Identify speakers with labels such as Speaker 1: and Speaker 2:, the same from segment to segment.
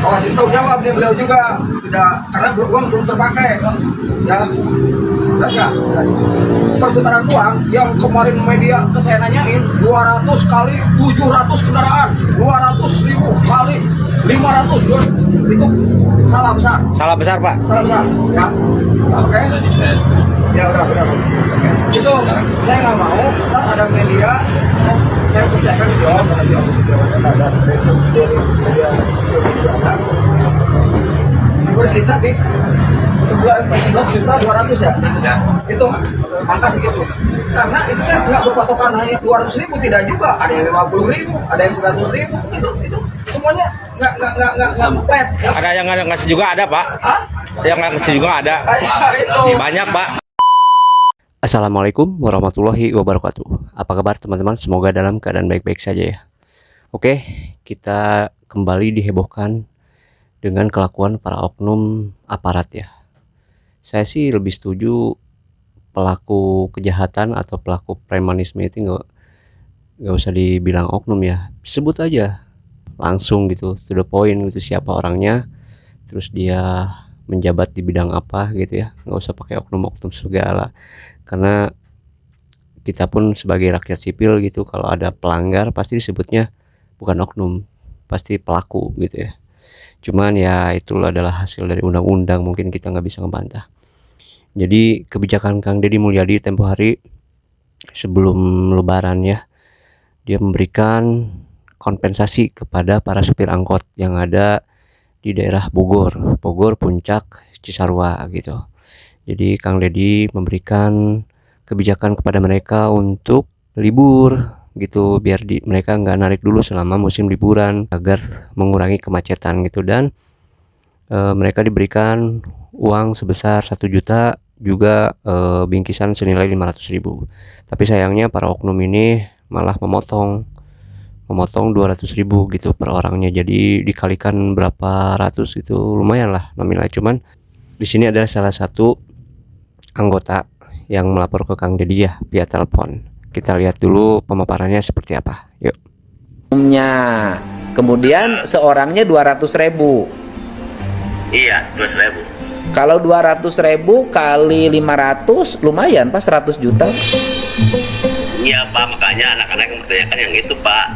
Speaker 1: waktu itu jawab nih beliau juga tidak, karena uang belum terpakai ya. Enggak. Perputaran uang yang kemarin media ke saya nanyain 200 kali 700 kendaraan, 200.000 kali 500 itu salah besar.
Speaker 2: Salah besar, Pak.
Speaker 1: Salah besar ya. Oke. Ya udah. Itu saya nggak mau ntar ada media saya percayakan jawab pada siapa ada media berkisar di 11 juta 200 ya. Itu angka segitu. Karena itu kan nggak berpatokan hanya 200.000, tidak juga. Ada yang 50.000, ada yang 100.000. Itu semuanya nggak flat. Ya.
Speaker 2: Ada yang nggak ngasih juga ada, Pak.
Speaker 1: Hah?
Speaker 2: Yang nggak ngasih juga ada.
Speaker 1: Itu.
Speaker 2: Banyak, Pak. Assalamualaikum warahmatullahi wabarakatuh. Apa kabar teman-teman? Semoga dalam keadaan baik-baik saja ya. Oke, kita kembali dihebohkan dengan kelakuan para oknum aparat ya. Saya sih lebih setuju pelaku kejahatan atau pelaku premanisme itu nggak usah dibilang oknum ya. Sebut aja langsung gitu, to the point gitu, siapa orangnya, terus dia menjabat di bidang apa gitu ya. Nggak usah pakai oknum-oknum segala. Karena kita pun sebagai rakyat sipil gitu, kalau ada pelanggar pasti disebutnya bukan oknum, pasti pelaku gitu ya. Cuman ya itulah adalah hasil dari undang-undang, mungkin kita nggak bisa ngebantah. Jadi kebijakan Kang Deddy Mulyadi tempo hari sebelum lebaran ya, dia memberikan kompensasi kepada para supir angkot yang ada di daerah Bogor, Puncak, Cisarua gitu. Jadi Kang Deddy memberikan kebijakan kepada mereka untuk libur gitu, biar mereka nggak narik dulu selama musim liburan agar mengurangi kemacetan gitu. Dan mereka diberikan uang sebesar 1 juta, juga bingkisan senilai 500.000. Tapi sayangnya para oknum ini malah memotong 200.000 gitu per orangnya. Jadi dikalikan berapa ratus gitu, lumayan lah nominalnya. Cuman di sini ada salah satu anggota yang melapor ke Kang Deddy ya via telepon. Kita lihat dulu pemaparannya seperti apa. Yuk.
Speaker 3: Kemudian seorangnya 200.000.
Speaker 4: Iya, 200.000.
Speaker 3: Kalau 200.000 kali 500 lumayan Pak, 100 juta.
Speaker 4: Iya Pak, makanya anak-anak yang bertanyakan yang itu Pak.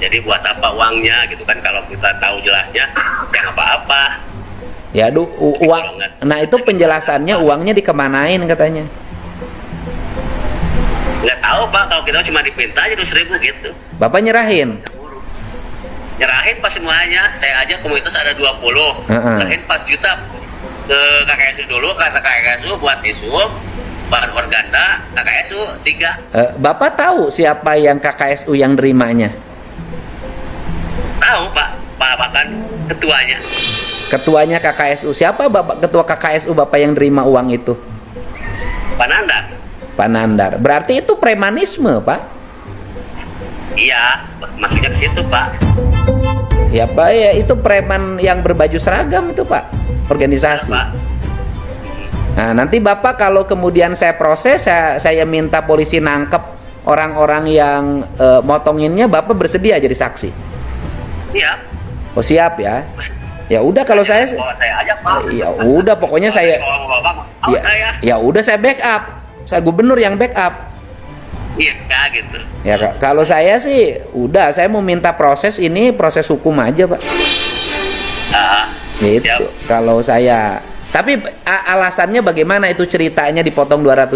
Speaker 4: Jadi buat apa uangnya gitu kan, kalau kita tahu jelasnya ya apa-apa.
Speaker 3: Ya uang. Nah itu penjelasannya uangnya dikemanain katanya.
Speaker 4: Nggak tahu Pak, kalau kita cuma dipinta aja 200.000 gitu.
Speaker 3: Bapak nyerahin?
Speaker 4: Nyerahin Pak semuanya. Saya aja komunitas ada 20. Nyerahin 4 juta ke KKSU dulu, kata KKSU buat disub, bahan organda, KKSU 3.
Speaker 3: Bapak tahu siapa yang KKSU yang nerimanya?
Speaker 4: Tahu Pak, bahkan ketuanya.
Speaker 3: Ketuanya KKSU siapa? Bapak ketua KKSU Bapak yang nerima uang itu? Pak Nandar. Berarti itu premanisme Pak?
Speaker 4: Iya, maksudnya ke situ Pak.
Speaker 3: Ya Pak ya, itu preman yang berbaju seragam itu Pak, organisasi.
Speaker 4: Ya, Pak.
Speaker 3: Nah nanti Bapak kalau kemudian saya proses, saya minta polisi nangkep orang-orang yang motonginnya, Bapak bersedia jadi saksi?
Speaker 4: Iya.
Speaker 3: Oh siap ya. Ya udah kalau saya
Speaker 4: aja Pak.
Speaker 3: Ya udah pokoknya saya ya udah saya backup. Saya gubernur yang backup.
Speaker 4: Iya gitu.
Speaker 3: Ya kalau saya sih udah, saya mau minta proses ini, proses hukum aja Pak. Gitu.
Speaker 4: Siap.
Speaker 3: Kalau saya, tapi alasannya bagaimana itu ceritanya dipotong 200.000?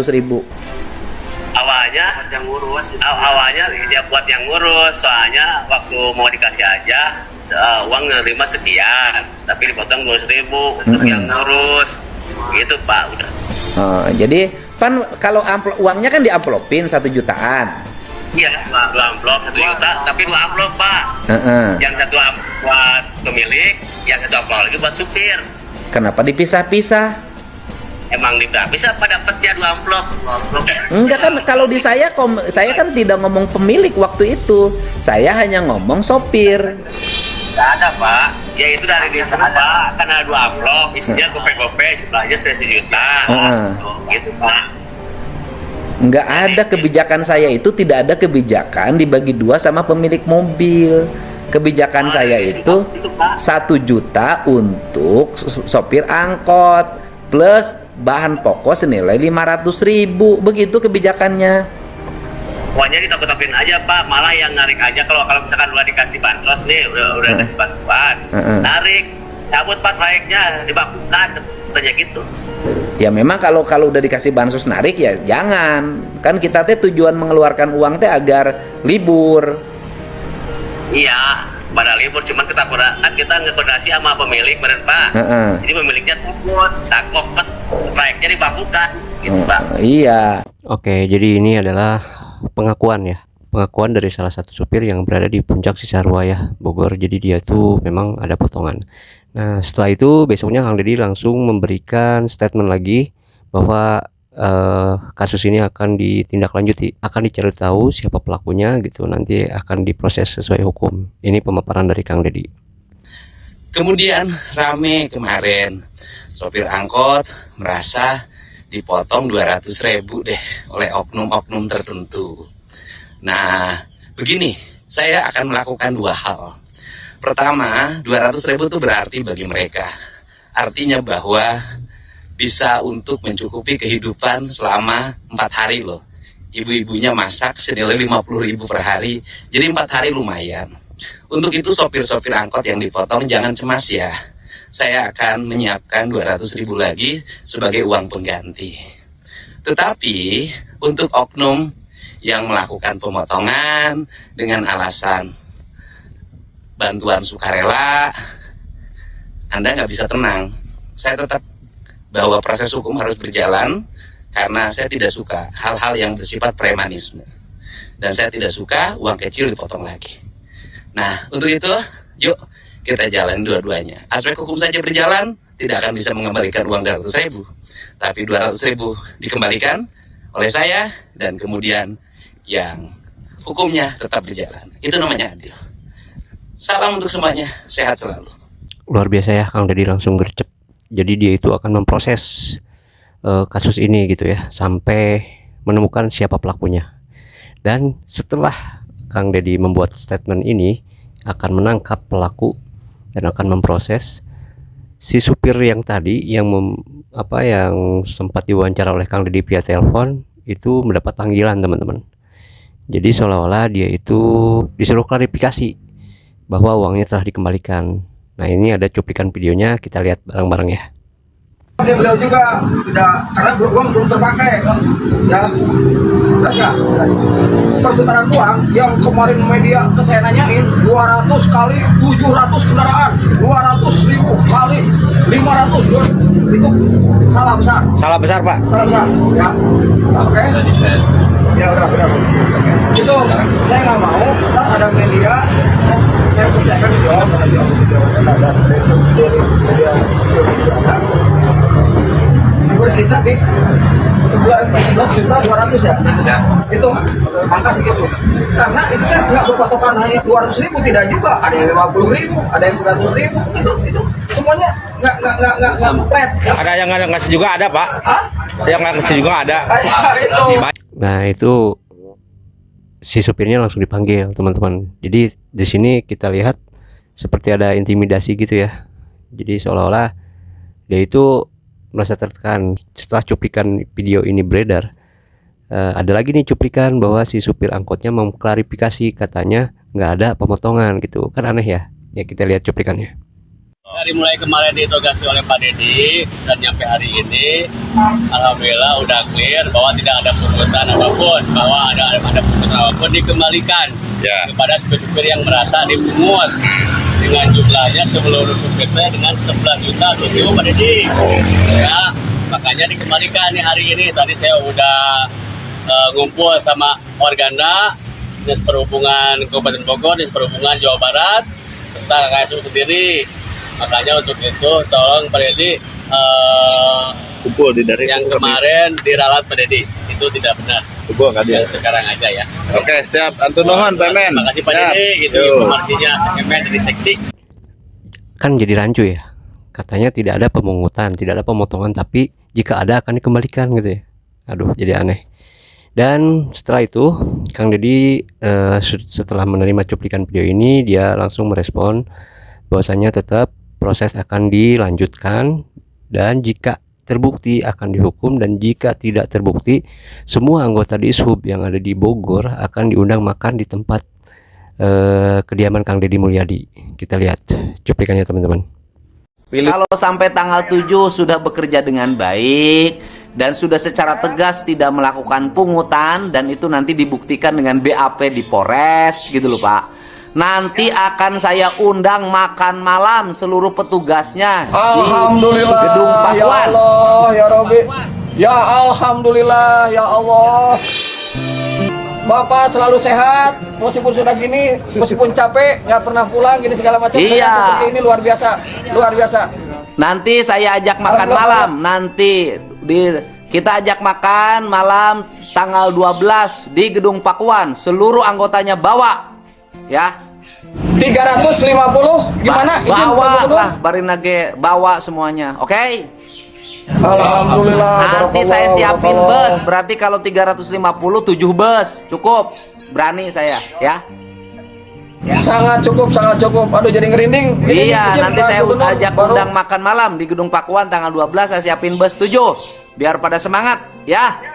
Speaker 4: Awalnya dia buat yang ngurus, soalnya waktu mau dikasih aja uang nerima sekian, tapi dipotong 200.000 untuk yang ngurus, gitu Pak. Udah.
Speaker 3: Jadi kan kalau uangnya kan diamplopin 1 jutaan.
Speaker 4: Iya, 2 amplop 1 juta, tapi 2 amplop Pak. Yang satu buat pemilik, yang satu amplop lagi buat supir.
Speaker 3: Kenapa dipisah-pisah?
Speaker 4: Emang bisa Pak dapatnya 2 amplop.
Speaker 3: Enggak kan, kalau di saya kan tidak ngomong pemilik waktu itu. Saya hanya ngomong sopir.
Speaker 4: Nggak ada Pak, ya itu dari desa Pak, kan ada 2 amplop, isinya gope-gope, jumlahnya 1 juta, gitu Pak.
Speaker 3: Enggak ada kebijakan saya itu, tidak ada kebijakan dibagi 2 sama pemilik mobil. Kebijakan saya itu 1 juta untuk sopir angkot plus bahan pokok senilai 500.000, begitu kebijakannya.
Speaker 4: Pokoknya ditakut-takutin aja Pak, malah yang narik aja kalau misalkan udah dikasih bansos nih, udah dikasih bantuan, narik, cabut pas layaknya, dibakukan, katanya gitu.
Speaker 3: Ya memang kalau udah dikasih bansos narik ya jangan. Kan kita teh tujuan mengeluarkan uang teh agar libur.
Speaker 4: Iya, pada libur, cuman ketakutan kan kita ngekoordinasi sama pemilik bener Pak. Jadi pemiliknya takut layaknya dibakukan gitu Pak.
Speaker 3: Iya.
Speaker 2: Oke, jadi ini adalah pengakuan ya. Pengakuan dari salah satu supir yang berada di Puncak Cisarua Bogor. Jadi dia tuh memang ada potongan. Nah, setelah itu besoknya Kang Deddy langsung memberikan statement lagi bahwa kasus ini akan ditindaklanjuti, akan dicari tahu siapa pelakunya gitu, nanti akan diproses sesuai hukum. Ini pemaparan dari Kang Deddy.
Speaker 5: Kemudian rame kemarin, sopir angkot merasa dipotong 200.000 deh oleh oknum-oknum tertentu. Nah, begini, saya akan melakukan 2 hal. Pertama, 200.000 itu berarti bagi mereka. Artinya bahwa bisa untuk mencukupi kehidupan selama 4 hari loh. Ibu-ibunya masak senilai 50.000 per hari, jadi 4 hari lumayan. Untuk itu sopir-sopir angkot yang dipotong jangan cemas ya. Saya akan menyiapkan 200.000 lagi sebagai uang pengganti. Tetapi untuk oknum yang melakukan pemotongan dengan alasan bantuan sukarela, Anda nggak bisa tenang. Saya tetap bahwa proses hukum harus berjalan karena saya tidak suka hal-hal yang bersifat premanisme. Dan saya tidak suka uang kecil dipotong lagi. Nah, untuk itu, yuk kita jalan dua-duanya. Aspek hukum saja berjalan, tidak akan bisa mengembalikan uang 200.000. Tapi 200.000 dikembalikan oleh saya, dan kemudian yang hukumnya tetap berjalan. Itu namanya adil. Salam untuk semuanya, sehat selalu.
Speaker 2: Luar biasa ya, Kang Deddy langsung gercep. Jadi dia itu akan memproses kasus ini gitu ya, sampai menemukan siapa pelakunya. Dan setelah Kang Deddy membuat statement ini, akan menangkap pelaku dan akan memproses. Si supir yang tadi yang yang sempat diwawancara oleh Kang Deddy via telepon itu mendapat panggilan teman-teman. Jadi seolah-olah dia itu disuruh klarifikasi bahwa uangnya telah dikembalikan. Nah, ini ada cuplikan videonya, kita lihat bareng-bareng ya.
Speaker 1: Beliau juga tidak, karena uang belum terpakai ya, ya. Perputaran uang yang kemarin media ke saya nanyain 200 kali 700 kendaraan, 200.000 kali 500, itu salah besar.
Speaker 3: Salah besar Pak.
Speaker 1: Salah besar ya. Oke. Ya udah. Itu saya nggak mau, ntar ada media, saya percayakan di bawah makasih ada media berkisar di 11 juta 200 ya. Itu angka segitu. Karena itu kan nggak berpatokan hanya 200.000, tidak juga. Ada yang 50.000, ada yang 100.000. Itu semuanya nggak flat.
Speaker 6: Ada yang nggak ngasih juga ada Pak.
Speaker 1: Hah?
Speaker 6: Yang nggak ngasih juga ada.
Speaker 2: Nah, itu si supirnya langsung dipanggil teman-teman. Jadi di sini kita lihat seperti ada intimidasi gitu ya. Jadi seolah-olah dia itu merasa tertekan. Setelah cuplikan video ini beredar, ada lagi nih cuplikan bahwa si supir angkotnya mengklarifikasi, katanya nggak ada pemotongan gitu. Kan aneh ya. Ya kita lihat cuplikannya.
Speaker 4: Dari mulai kemarin diinterogasi oleh Pak Deddy dan nyampe hari ini, alhamdulillah udah clear bahwa tidak ada pungutan apapun, bahwa ada pungutan apapun dikembalikan kepada supir-supir yang merasa dipungut dengan jumlahnya seluruh supirnya dengan 11 juta rupiah Pak Deddy. Ya, makanya dikembalikan nih hari ini. Tadi saya udah ngumpul sama Organda, Dinas Perhubungan Kabupaten Bogor, Dinas Perhubungan Jawa Barat, serta KSU sendiri. Makanya untuk itu tolong Pak Deddy yang kemarin diralat Pak Deddy itu tidak benar. Yang sekarang aja ya.
Speaker 6: Oke, siap. Antun nuhun Pemen.
Speaker 4: Terima kasih Pak Deddy. Itu informasinya Pemen dari seksi.
Speaker 2: Kan jadi rancu ya. Katanya tidak ada pemungutan, tidak ada pemotongan, tapi jika ada akan dikembalikan gitu ya. Aduh, jadi aneh. Dan setelah itu Kang Deddy setelah menerima cuplikan video ini, dia langsung merespon bahwasanya tetap proses akan dilanjutkan, dan jika terbukti akan dihukum, dan jika tidak terbukti semua anggota Dishub yang ada di Bogor akan diundang makan di tempat kediaman Kang Deddy Mulyadi. Kita lihat cuplikannya teman-teman.
Speaker 3: Kalau sampai tanggal 7 sudah bekerja dengan baik dan sudah secara tegas tidak melakukan pungutan, dan itu nanti dibuktikan dengan BAP di Polres gitu loh Pak, nanti akan saya undang makan malam seluruh petugasnya
Speaker 1: Alhamdulillah,
Speaker 3: di Gedung
Speaker 1: ya
Speaker 3: Pakuan.
Speaker 1: Allah, ya Rabbi, ya Alhamdulillah, ya Allah. Bapak selalu sehat, meskipun sudah gini, meskipun capek, nggak pernah pulang, gini segala macam.
Speaker 3: Iya.
Speaker 1: Seperti ini luar biasa, luar biasa.
Speaker 3: Nanti saya ajak makan malam, nanti kita ajak makan malam tanggal 12 di Gedung Pakuan, seluruh anggotanya bawa ya.
Speaker 1: 350 gimana? Izin Pak
Speaker 3: Bawa
Speaker 1: Gubernur?
Speaker 3: lah Barinage, bawa semuanya, oke?
Speaker 1: Alhamdulillah.
Speaker 3: Nanti saya siapin bus, berarti kalau 350 7 bus cukup, berani saya ya.
Speaker 1: Sangat cukup, sangat cukup. Aduh jadi ngerinding.
Speaker 3: Iya,
Speaker 1: Izin,
Speaker 3: nanti
Speaker 1: Pak
Speaker 3: saya
Speaker 1: Gubernur,
Speaker 3: ajak
Speaker 1: baru-
Speaker 3: undang makan malam di Gedung Pakuan tanggal 12, saya siapin bus 7 biar pada semangat ya.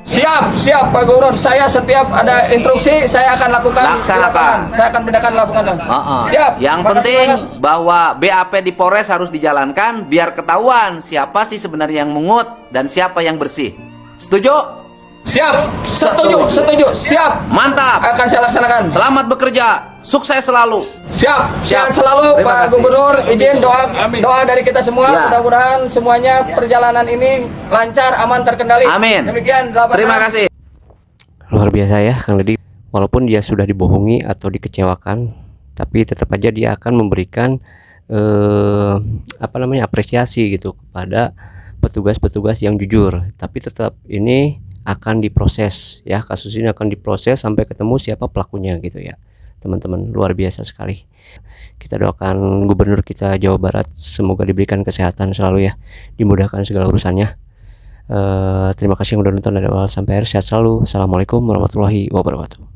Speaker 1: Siap, siap Pak Gubernur. Saya setiap ada instruksi saya akan lakukan.
Speaker 3: Laksanakan.
Speaker 1: Saya akan bedakan lakukan. Siap.
Speaker 3: Yang
Speaker 1: Makasih
Speaker 3: penting
Speaker 1: banget.
Speaker 3: bahwa BAP di Polres harus dijalankan biar ketahuan siapa sih sebenarnya yang mungut dan siapa yang bersih. Setuju?
Speaker 1: Siap. Setuju, setuju. Siap.
Speaker 3: Mantap.
Speaker 1: Akan saya laksanakan.
Speaker 3: Selamat bekerja. Sukses selalu.
Speaker 1: Siap.
Speaker 3: Siap.
Speaker 1: Sehat selalu
Speaker 3: Terima
Speaker 1: Pak
Speaker 3: kasih.
Speaker 1: Gubernur. Izin doa dari kita semua.
Speaker 3: Ya.
Speaker 1: Mudah-mudahan semuanya perjalanan ini lancar, aman, terkendali.
Speaker 3: Amin.
Speaker 1: Demikian. 8
Speaker 3: Terima kasih.
Speaker 2: Luar biasa ya Kang Deddy, walaupun dia sudah dibohongi atau dikecewakan, tapi tetap aja dia akan memberikan apresiasi gitu kepada petugas-petugas yang jujur. Tapi tetap ini akan diproses ya, kasus ini akan diproses sampai ketemu siapa pelakunya gitu ya teman-teman. Luar biasa sekali. Kita doakan gubernur kita Jawa Barat semoga diberikan kesehatan selalu ya, dimudahkan segala urusannya. Terima kasih yang udah nonton dari awal sampai akhir. Sehat selalu. Assalamualaikum warahmatullahi wabarakatuh.